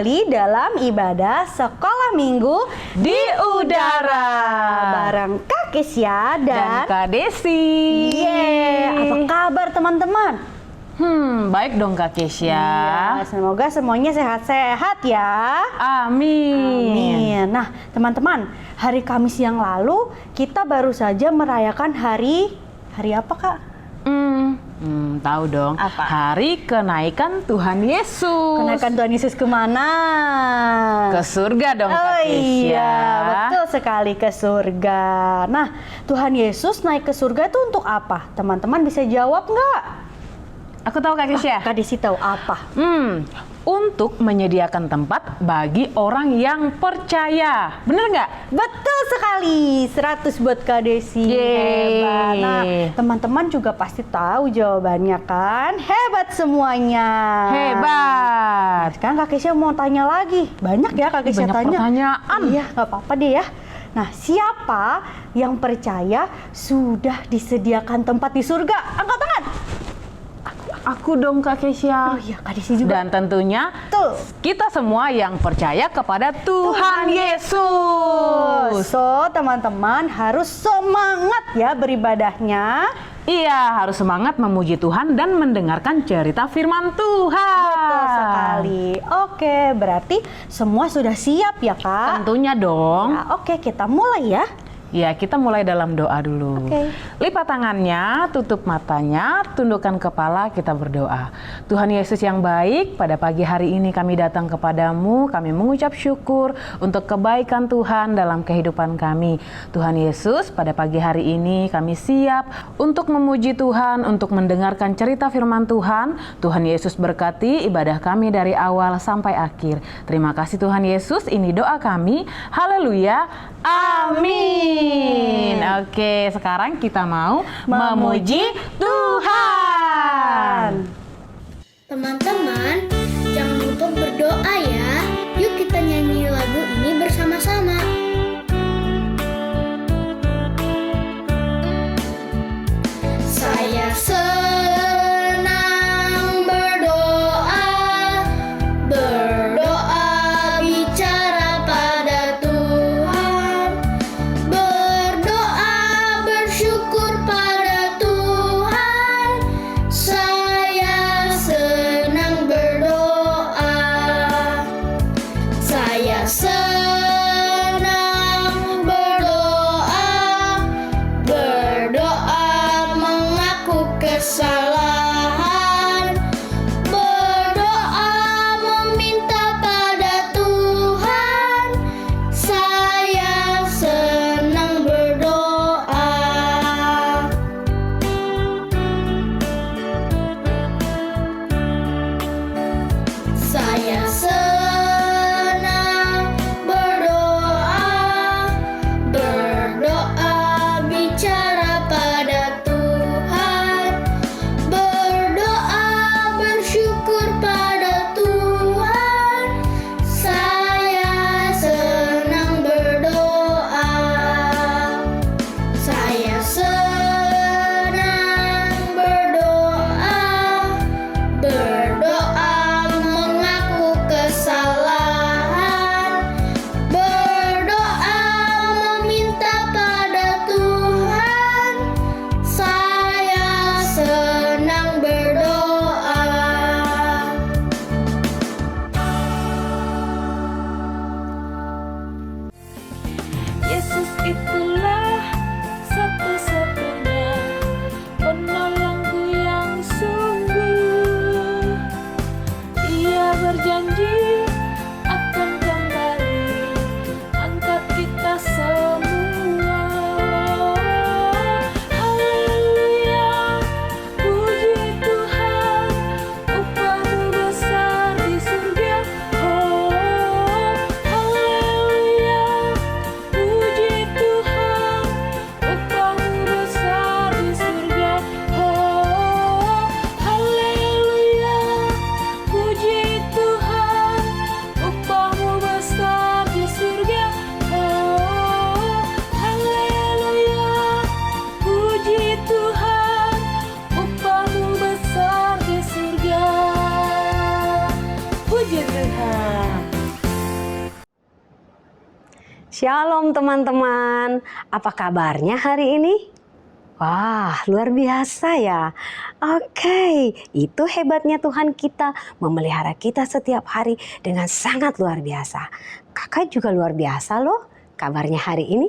kembali dalam ibadah Sekolah Minggu di Udara bareng Kak Kesya dan Kak Desi. Apa kabar teman-teman? Baik dong Kak Kesya. Iya, semoga semuanya sehat-sehat ya. Amin. Nah teman-teman, hari Kamis yang lalu kita baru saja merayakan hari apa Kak? Tahu dong. Apa? Hari kenaikan Tuhan Yesus. Kenaikan Tuhan Yesus kemana? Ke surga dong Kak Oh Kesya. iya, betul sekali, ke surga. Nah, Tuhan Yesus naik ke surga itu untuk apa? Teman-teman bisa jawab nggak? Aku tahu Kak Kesya. Kak Desi tahu apa? Untuk menyediakan tempat bagi orang yang percaya. Bener nggak? Betul sekali, 100 buat Kak Desi. Yeay. Hebat. Nah, teman-teman juga pasti tahu jawabannya kan? Hebat semuanya. Hebat. Sekarang Kak Kesya mau tanya lagi. Banyak ya Kak Kesya Banyak tanya. pertanyaan. Iya, nggak apa-apa deh ya. Nah, siapa yang percaya sudah disediakan tempat di surga? Angkat tangan. Aku dong Kak Kesya. Oh iya, Kak Desi juga. Dan tentunya Betul. kita semua yang percaya kepada Tuhan Yesus. So, teman-teman harus semangat ya beribadahnya. Iya, harus semangat memuji Tuhan dan mendengarkan cerita firman Tuhan. Betul sekali. Oke, berarti semua sudah siap ya, Kak? Tentunya dong. Ya, oke, kita mulai ya. Ya, kita mulai dalam doa dulu. Oke. Lipat tangannya, tutup matanya, tundukkan kepala, kita berdoa. Tuhan Yesus yang baik, pada pagi hari ini kami datang kepadamu, kami mengucap syukur untuk kebaikan Tuhan dalam kehidupan kami. Tuhan Yesus, pada pagi hari ini kami siap untuk memuji Tuhan, untuk mendengarkan cerita firman Tuhan. Tuhan Yesus berkati ibadah kami dari awal sampai akhir. Terima kasih Tuhan Yesus, ini doa kami. Haleluya. Amin. Oke, sekarang kita mau memuji Tuhan. Teman-teman, jangan lupa berdoa ya. Yuk kita nyanyi lagu ini bersama-sama. Saya senang berdoa, bicara pada Tuhan, berdoa bersyukur pada Tuhan. Saya senang berdoa, saya Shalom teman-teman, apa kabarnya hari ini? Wah, luar biasa ya. Oke, itu hebatnya Tuhan kita memelihara kita setiap hari dengan sangat luar biasa. Kakak juga luar biasa loh kabarnya hari ini.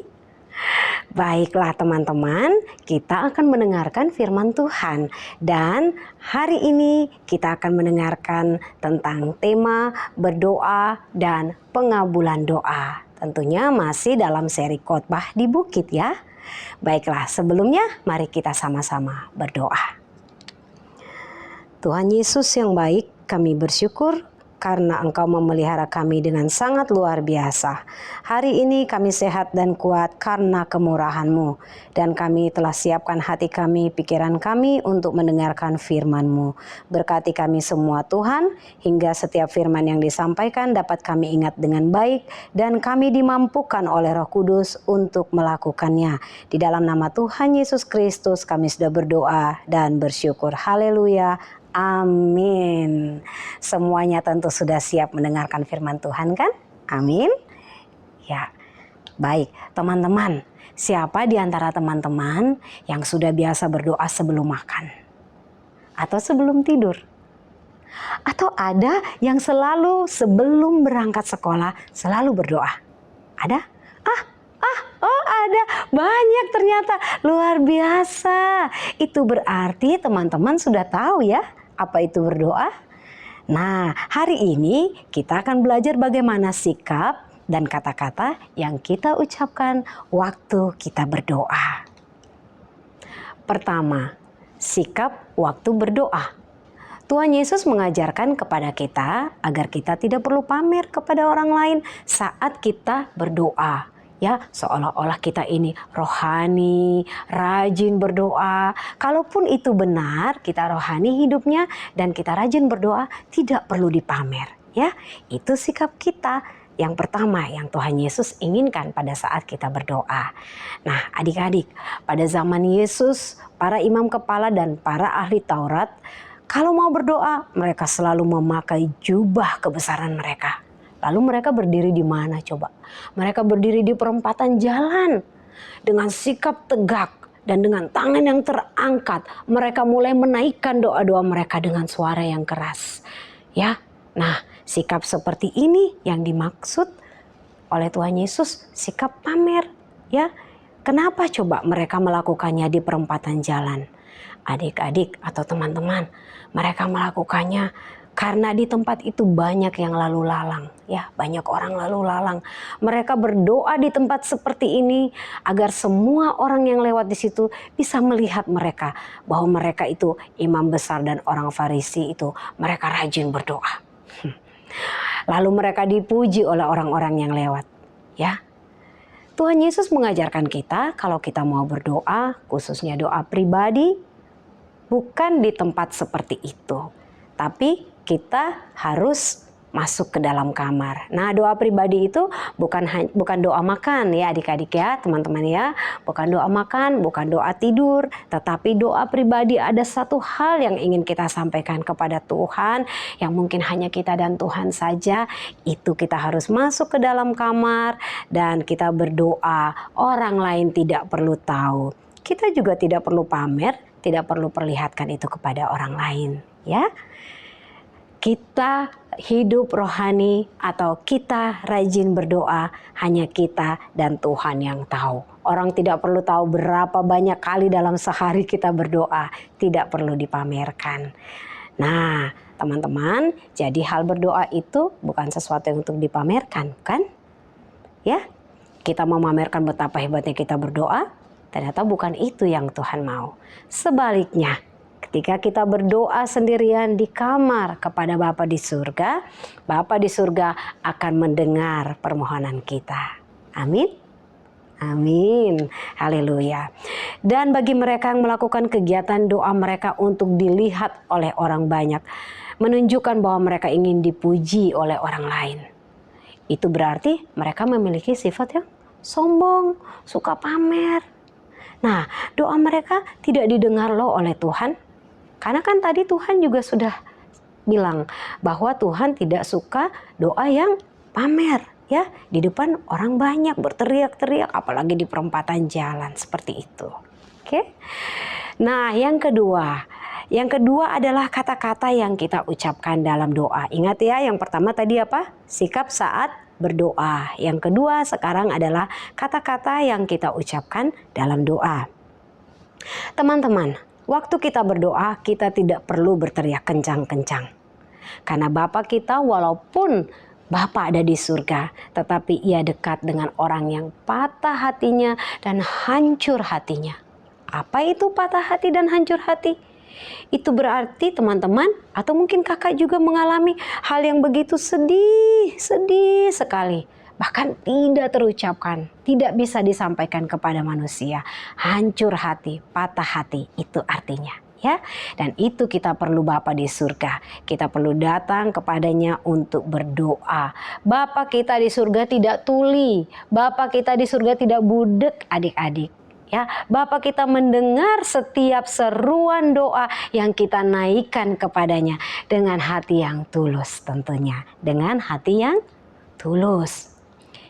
Baiklah teman-teman, kita akan mendengarkan firman Tuhan. Dan hari ini kita akan mendengarkan tentang tema berdoa dan pengabulan doa. Tentunya masih dalam seri khotbah di bukit ya. Baiklah, sebelumnya mari kita sama-sama berdoa. Tuhan Yesus yang baik, kami bersyukur karena Engkau memelihara kami dengan sangat luar biasa. Hari ini kami sehat dan kuat karena kemurahan-Mu. Dan kami telah siapkan hati kami, pikiran kami untuk mendengarkan firman-Mu. Berkati kami semua Tuhan, hingga setiap firman yang disampaikan dapat kami ingat dengan baik. Dan kami dimampukan oleh Roh Kudus untuk melakukannya. Di dalam nama Tuhan Yesus Kristus kami sudah berdoa dan bersyukur. Haleluya. Amin. Semuanya tentu sudah siap mendengarkan firman Tuhan kan? Amin. Ya, baik teman-teman. Siapa di antara teman-teman yang sudah biasa berdoa sebelum makan? Atau sebelum tidur? Atau ada yang selalu sebelum berangkat sekolah selalu berdoa? Ada? Oh ada, banyak ternyata, luar biasa. Itu berarti teman-teman sudah tahu ya apa itu berdoa. Nah, hari ini kita akan belajar bagaimana sikap dan kata-kata yang kita ucapkan waktu kita berdoa. Pertama, sikap waktu berdoa. Tuhan Yesus mengajarkan kepada kita agar kita tidak perlu pamer kepada orang lain saat kita berdoa. Ya, seolah-olah kita ini rohani, rajin berdoa. Kalaupun itu benar, kita rohani hidupnya dan kita rajin berdoa, tidak perlu dipamer. Ya, itu sikap kita yang pertama yang Tuhan Yesus inginkan pada saat kita berdoa. Nah, adik-adik, pada zaman Yesus, para imam kepala dan para ahli Taurat, kalau mau berdoa, mereka selalu memakai jubah kebesaran mereka. Lalu mereka berdiri di mana coba? Mereka berdiri di perempatan jalan dengan sikap tegak dan dengan tangan yang terangkat. Mereka mulai menaikkan doa-doa mereka dengan suara yang keras. Ya, nah sikap seperti ini yang dimaksud oleh Tuhan Yesus, sikap pamer. Ya, kenapa coba mereka melakukannya di perempatan jalan? Adik-adik atau teman-teman, mereka melakukannya karena di tempat itu banyak yang lalu lalang, ya, banyak orang lalu lalang. Mereka berdoa di tempat seperti ini agar semua orang yang lewat di situ bisa melihat mereka bahwa mereka itu imam besar dan orang Farisi itu mereka rajin berdoa. Lalu mereka dipuji oleh orang-orang yang lewat, ya. Tuhan Yesus mengajarkan kita kalau kita mau berdoa, khususnya doa pribadi, bukan di tempat seperti itu, tapi kita harus masuk ke dalam kamar. Nah, doa pribadi itu bukan doa makan ya adik-adik ya, teman-teman ya. Bukan doa makan, bukan doa tidur, tetapi doa pribadi. Ada satu hal yang ingin kita sampaikan kepada Tuhan yang mungkin hanya kita dan Tuhan saja. Itu kita harus masuk ke dalam kamar dan kita berdoa. Orang lain tidak perlu tahu. Kita juga tidak perlu pamer, tidak perlu perlihatkan itu kepada orang lain ya. Kita hidup rohani atau kita rajin berdoa hanya kita dan Tuhan yang tahu. Orang tidak perlu tahu berapa banyak kali dalam sehari kita berdoa, tidak perlu dipamerkan. Nah, teman-teman, jadi hal berdoa itu bukan sesuatu yang untuk dipamerkan, kan? Ya, kita memamerkan betapa hebatnya kita berdoa, ternyata bukan itu yang Tuhan mau. Sebaliknya, ketika kita berdoa sendirian di kamar kepada Bapa di surga, Bapa di surga akan mendengar permohonan kita. Amin. Amin. Haleluya. Dan bagi mereka yang melakukan kegiatan doa mereka untuk dilihat oleh orang banyak, menunjukkan bahwa mereka ingin dipuji oleh orang lain. Itu berarti mereka memiliki sifat yang sombong, suka pamer. Nah, doa mereka tidak didengar loh oleh Tuhan. Karena kan tadi Tuhan juga sudah bilang bahwa Tuhan tidak suka doa yang pamer, ya, di depan orang banyak berteriak-teriak, apalagi di perempatan jalan seperti itu. Oke. Nah, yang kedua adalah kata-kata yang kita ucapkan dalam doa. Ingat ya, yang pertama tadi apa? Sikap saat berdoa. Yang kedua sekarang adalah kata-kata yang kita ucapkan dalam doa. Teman-teman, waktu kita berdoa, kita tidak perlu berteriak kencang-kencang. Karena Bapa kita walaupun Bapa ada di surga, tetapi Ia dekat dengan orang yang patah hatinya dan hancur hatinya. Apa itu patah hati dan hancur hati? Itu berarti teman-teman atau mungkin kakak juga mengalami hal yang begitu sedih sekali. Bahkan tidak terucapkan, tidak bisa disampaikan kepada manusia. Hancur hati, patah hati, itu artinya. Ya, dan itu kita perlu Bapa di surga. Kita perlu datang kepadanya untuk berdoa. Bapa kita di surga tidak tuli. Bapa kita di surga tidak budek adik-adik. Ya, Bapa kita mendengar setiap seruan doa yang kita naikkan kepadanya dengan hati yang tulus tentunya. Dengan hati yang tulus.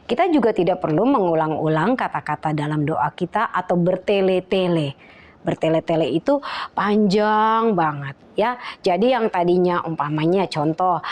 Kita juga tidak perlu mengulang-ulang kata-kata dalam doa kita atau bertele-tele. Bertele-tele itu panjang banget ya. Jadi yang tadinya umpamanya contoh,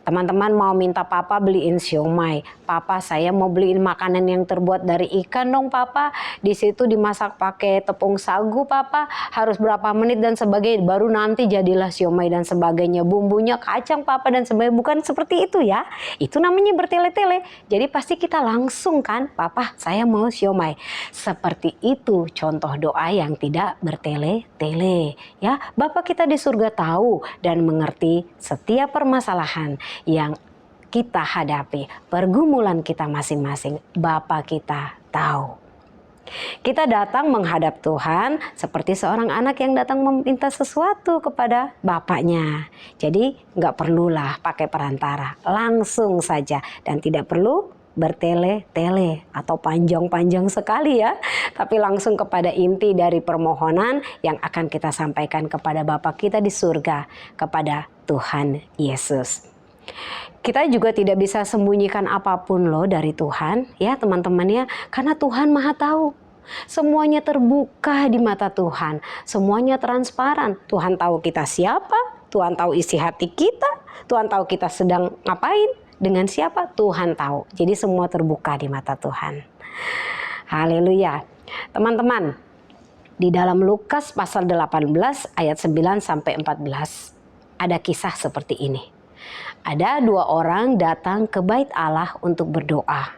teman-teman mau minta papa beliin siomay. Papa, saya mau beliin makanan yang terbuat dari ikan dong papa. Di situ dimasak pakai tepung sagu papa. Harus berapa menit dan sebagainya. Baru nanti jadilah siomay dan sebagainya. Bumbunya kacang papa dan sebagainya. Bukan seperti itu ya. Itu namanya bertele-tele. Jadi pasti kita langsung kan, papa saya mau siomay. Seperti itu contoh doa yang tidak bertele-tele. Ya, Bapa kita di surga tahu dan mengerti setiap permasalahan yang kita hadapi, pergumulan kita masing-masing. Bapa kita tahu. Kita datang menghadap Tuhan seperti seorang anak yang datang meminta sesuatu kepada bapaknya. Jadi nggak perlulah pakai perantara, langsung saja dan tidak perlu bertele-tele atau panjang-panjang sekali ya. Tapi langsung kepada inti dari permohonan yang akan kita sampaikan kepada Bapa kita di surga, kepada Tuhan Yesus. Kita juga tidak bisa sembunyikan apapun loh dari Tuhan ya teman-teman ya. Karena Tuhan Maha tahu. Semuanya terbuka di mata Tuhan. Semuanya transparan. Tuhan tahu kita siapa. Tuhan tahu isi hati kita. Tuhan tahu kita sedang ngapain. Dengan siapa? Tuhan tahu. Jadi semua terbuka di mata Tuhan. Haleluya. Teman-teman, di dalam Lukas pasal 18 ayat 9 sampai 14 ada kisah seperti ini. Ada dua orang datang ke bait Allah untuk berdoa.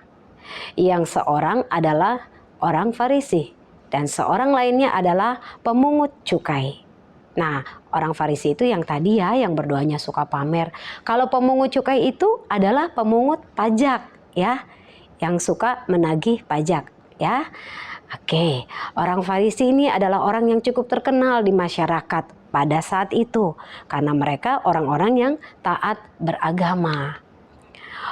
Yang seorang adalah orang Farisi dan seorang lainnya adalah pemungut cukai. Nah, orang Farisi itu yang tadi ya, yang berdoanya suka pamer. Kalau pemungut cukai itu adalah pemungut pajak ya, yang suka menagih pajak ya. Oke, orang Farisi ini adalah orang yang cukup terkenal di masyarakat pada saat itu karena mereka orang-orang yang taat beragama.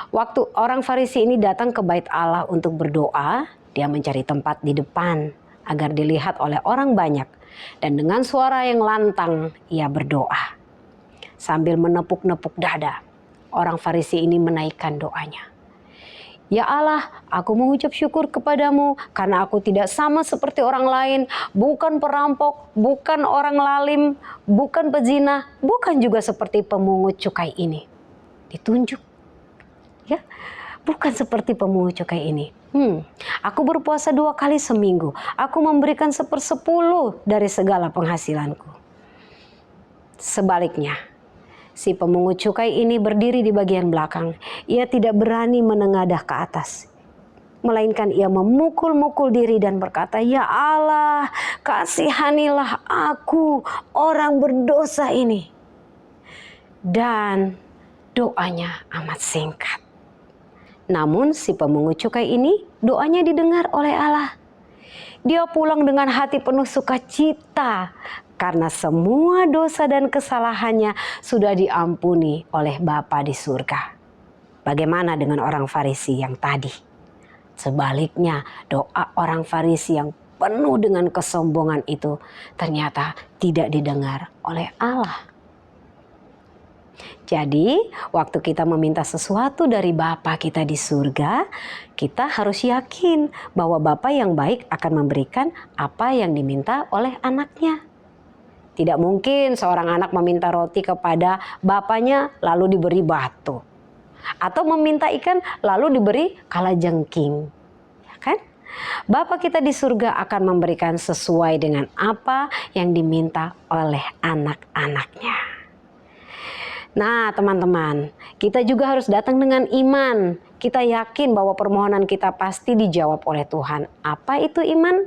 Waktu orang Farisi ini datang ke bait Allah untuk berdoa, dia mencari tempat di depan agar dilihat oleh orang banyak. Dan dengan suara yang lantang ia berdoa. Sambil menepuk-nepuk dada, orang Farisi ini menaikkan doanya. Ya Allah, aku mengucap syukur kepadamu karena aku tidak sama seperti orang lain, bukan perampok, bukan orang lalim, bukan pezina, bukan juga seperti pemungut cukai ini. Ditunjuk. Ya, bukan seperti pemungut cukai ini. Aku berpuasa 2 kali seminggu. Aku memberikan 1/10 dari segala penghasilanku. Sebaliknya, si pemungut cukai ini berdiri di bagian belakang. Ia tidak berani menengadah ke atas. Melainkan ia memukul-mukul diri dan berkata, "Ya Allah, kasihanilah aku, orang berdosa ini." Dan doanya amat singkat. Namun si pemungut cukai ini doanya didengar oleh Allah. Dia pulang dengan hati penuh sukacita karena semua dosa dan kesalahannya sudah diampuni oleh Bapa di surga. Bagaimana dengan orang Farisi yang tadi? Sebaliknya, doa orang Farisi yang penuh dengan kesombongan itu ternyata tidak didengar oleh Allah. Jadi, waktu kita meminta sesuatu dari Bapa kita di surga, kita harus yakin bahwa Bapa yang baik akan memberikan apa yang diminta oleh anaknya. Tidak mungkin seorang anak meminta roti kepada bapaknya lalu diberi batu. Atau meminta ikan lalu diberi kalajengking. Ya kan? Bapa kita di surga akan memberikan sesuai dengan apa yang diminta oleh anak-anaknya. Nah teman-teman, kita juga harus datang dengan iman. Kita yakin bahwa permohonan kita pasti dijawab oleh Tuhan. Apa itu iman?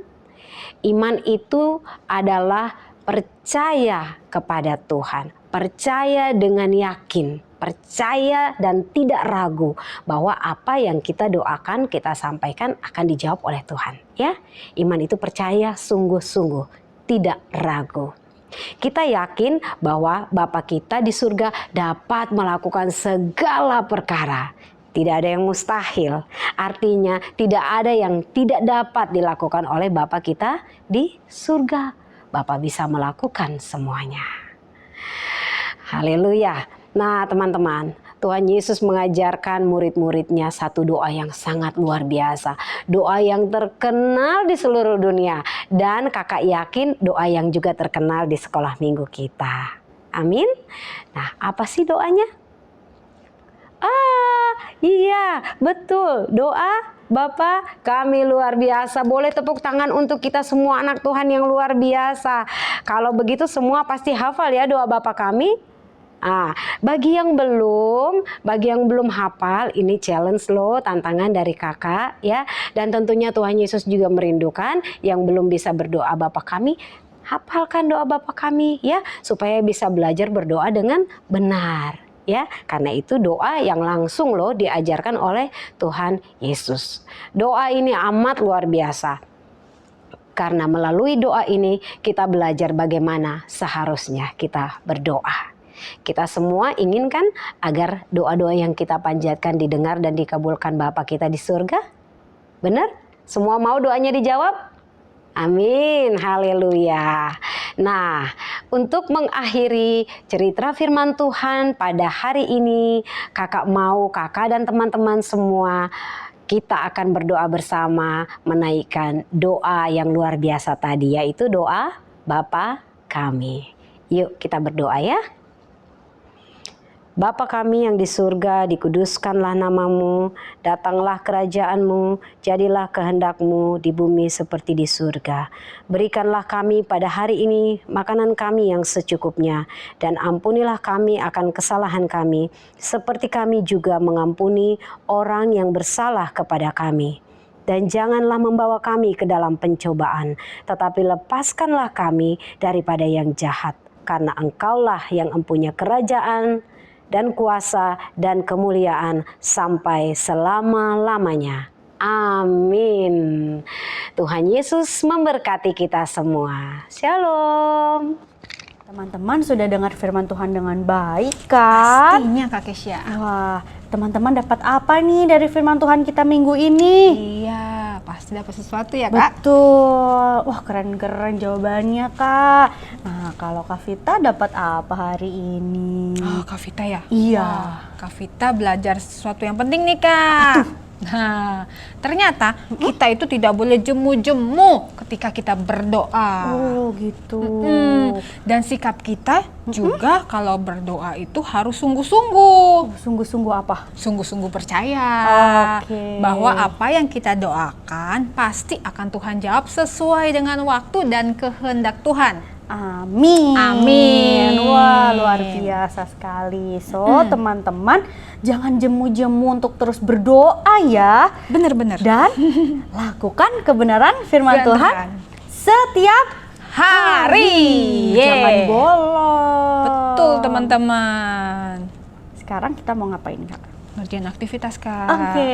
Iman itu adalah percaya kepada Tuhan. Percaya dengan yakin. Percaya dan tidak ragu bahwa apa yang kita doakan, kita sampaikan akan dijawab oleh Tuhan. Ya, iman itu percaya sungguh-sungguh, tidak ragu. Kita yakin bahwa Bapa kita di surga dapat melakukan segala perkara. Tidak ada yang mustahil. Artinya tidak ada yang tidak dapat dilakukan oleh Bapa kita di surga. Bapa bisa melakukan semuanya. Haleluya. Nah teman-teman, Tuhan Yesus mengajarkan murid-muridnya satu doa yang sangat luar biasa. Doa yang terkenal di seluruh dunia. Dan kakak yakin doa yang juga terkenal di sekolah minggu kita. Amin. Nah apa sih doanya? Iya betul, doa Bapa kami luar biasa. Boleh tepuk tangan untuk kita semua anak Tuhan yang luar biasa. Kalau begitu semua pasti hafal ya doa Bapa kami. Bagi yang belum hafal, ini challenge loh, tantangan dari kakak ya. Dan tentunya Tuhan Yesus juga merindukan yang belum bisa berdoa Bapa kami, hafalkan doa Bapa kami ya, supaya bisa belajar berdoa dengan benar ya. Karena itu doa yang langsung loh diajarkan oleh Tuhan Yesus. Doa ini amat luar biasa. Karena melalui doa ini kita belajar bagaimana seharusnya kita berdoa. Kita semua inginkan agar doa-doa yang kita panjatkan didengar dan dikabulkan Bapa kita di surga. Benar? Semua mau doanya dijawab? Amin, haleluya. Nah, untuk mengakhiri cerita firman Tuhan pada hari ini, kakak mau kakak dan teman-teman semua kita akan berdoa bersama menaikkan doa yang luar biasa tadi, yaitu doa Bapa kami. Yuk kita berdoa ya. Bapa kami yang di surga, dikuduskanlah namamu, datanglah kerajaanmu, jadilah kehendakmu di bumi seperti di surga. Berikanlah kami pada hari ini makanan kami yang secukupnya, dan ampunilah kami akan kesalahan kami, seperti kami juga mengampuni orang yang bersalah kepada kami. Dan janganlah membawa kami ke dalam pencobaan, tetapi lepaskanlah kami daripada yang jahat, karena Engkaulah yang mempunyai kerajaan, dan kuasa dan kemuliaan sampai selama-lamanya. Amin. Tuhan Yesus memberkati kita semua. Shalom. Teman-teman sudah dengar firman Tuhan dengan baik kan? Pastinya Kak Kesya. Wah, teman-teman dapat apa nih dari firman Tuhan kita minggu ini? Iya, pasti dapat sesuatu ya Kak. Betul. Wah, keren-keren jawabannya Kak. Nah, kalau Kak Vita dapat apa hari ini? Oh, Kak Vita ya? Iya. Wah, Kak Vita belajar sesuatu yang penting nih Kak. Nah, ternyata kita itu tidak boleh jemu-jemu ketika kita berdoa. Oh, gitu. Dan sikap kita juga kalau berdoa itu harus sungguh-sungguh. Sungguh-sungguh apa? Sungguh-sungguh percaya Oke. bahwa apa yang kita doakan pasti akan Tuhan jawab sesuai dengan waktu dan kehendak Tuhan. Amin. Amin. Wah, luar biasa sekali. So, teman-teman jangan jemu-jemu untuk terus berdoa ya. Bener-bener. Dan lakukan kebenaran firman Tuhan setiap hari. Jangan Yeay. bolong. Betul teman-teman. Sekarang kita mau ngapain Kak? Ngerjain aktivitas Kak. Oke.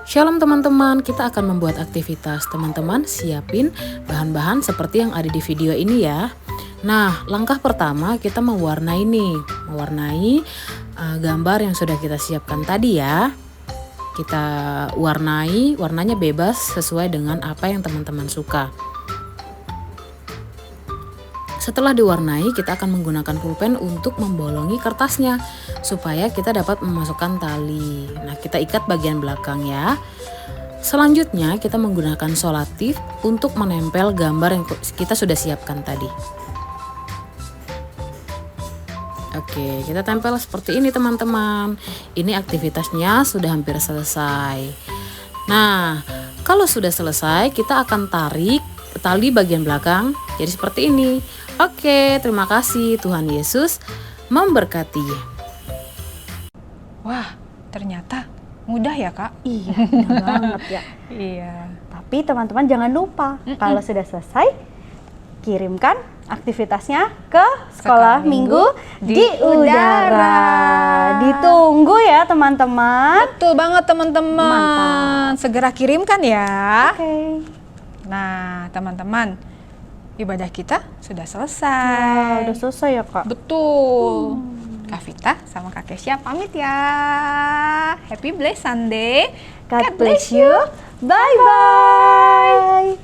Shalom teman-teman, kita akan membuat aktivitas. Teman-teman siapin bahan-bahan seperti yang ada di video ini ya. Nah, langkah pertama kita mewarnai nih. Mewarnai gambar yang sudah kita siapkan tadi ya. Kita warnai, warnanya bebas sesuai dengan apa yang teman-teman suka. Setelah diwarnai, kita akan menggunakan pulpen untuk membolongi kertasnya supaya kita dapat memasukkan tali. Nah, kita ikat bagian belakang ya. Selanjutnya, kita menggunakan solatif untuk menempel gambar yang kita sudah siapkan tadi. Oke, kita tempel seperti ini teman-teman. Ini aktivitasnya sudah hampir selesai. Nah, kalau sudah selesai, kita akan tarik tali bagian belakang jadi seperti ini. Oke, terima kasih. Tuhan Yesus memberkati. Wah, ternyata mudah ya, Kak? Iya, mudah banget ya. Iya. Tapi teman-teman jangan lupa, kalau sudah selesai, kirimkan aktivitasnya ke sekolah minggu di udara. Ditunggu ya teman-teman. Betul banget teman-teman. Segera kirimkan ya. Oke. Nah, teman-teman, ibadah kita sudah Nah, selesai. udah selesai ya kak. Betul. Kak Vita sama Kak Kesya pamit ya. Happy Blessed Sunday. God bless you. Bye-bye.